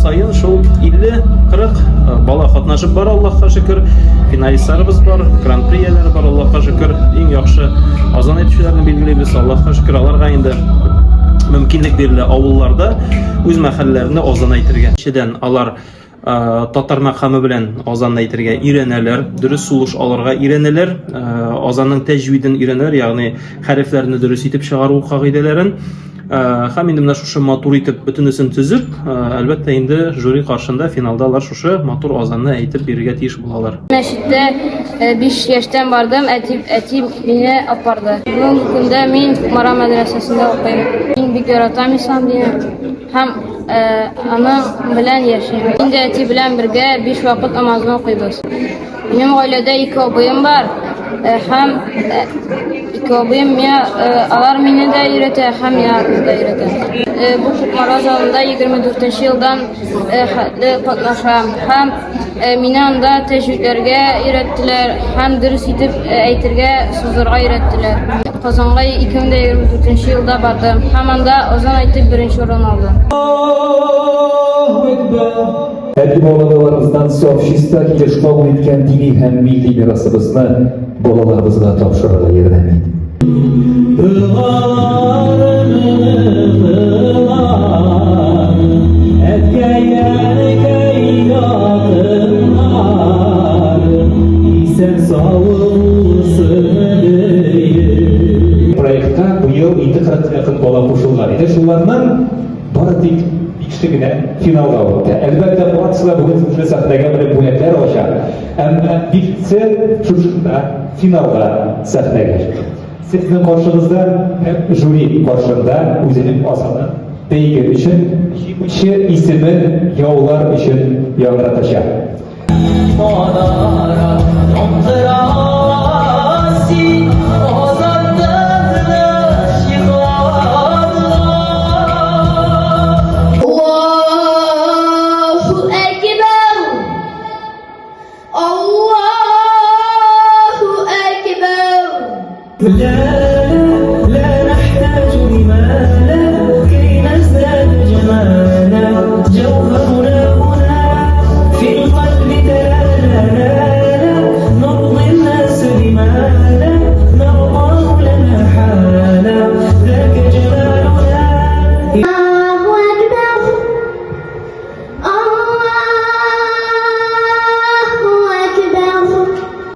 сайын шул 50-40 бала катнашып бар, Аллаһка шөкер. Финалистларыбыз бар, гран-прияләре бар, Аллаһка шөкер. Иң яхшы азан итүчеләрне билгеләйбез, Аллаһка шөкер. Аларга инде мөмкинлек бирелә авылларда үз мәхәлләләрендә азан әйтергә. Шедән алар татар мәкаме белән азан әйтергә өйрәнәләр, дөрес сулыш алырга өйрәнәләр, азанның тәҗвиден өйрәнәләр, ягъни хәрефләрне дөрес итеп чыгару кагыйдәләрен. Һәм инде менә шушы матур итеп бөтенесен төзеп, әлбәттә инде жюри каршында финалда алар шушы матур азанны әйтеп бирергә тиеш булалар. Мәчеттә 5 яшьтән бардым, әтим мине апарды. Бүгенге көндә мин Кумара мәдрәсәсендә укыйм. Мин бик яратам ислам динен һәм аның белән яшим. Инде әти белән бергә 5 вакыт намазны укыйбыз. Минем гаиләдә 2 абыем бар һәм 2 абыем алар мине дә өйрәтә һәм миңа да өйрәтә. Бу Кумара залында 24 елдан катнашам һәм мине анда тәҗвидләргә өйрәттеләр һәм дөрес итеп әйтергә, сузырга өйрәттеләр. Казанга 2024 елда бардым һәм анда азан әйтеп беренче урын алдым. Әти балаларымыздан сообщество килеш кабул иткән дини һәм милли мирасыбызны балаларыбызга тапшырырга ярдәм ит. Проектка быел 40 якын бала кушылган иде. Шуларның бары тик икешегенә финалга үтте. Әлбәттә, барысы бүген шушы сәхнәгә менеп бүләкләр алачак. Әмма битсе шушында финалга сәхнәгә. Сезнең каршыгызда жюри каршында үзенең азанын бәйге өчен җиңүче исемен яулар өчен яңгыратачак. لا نحتاج لمالا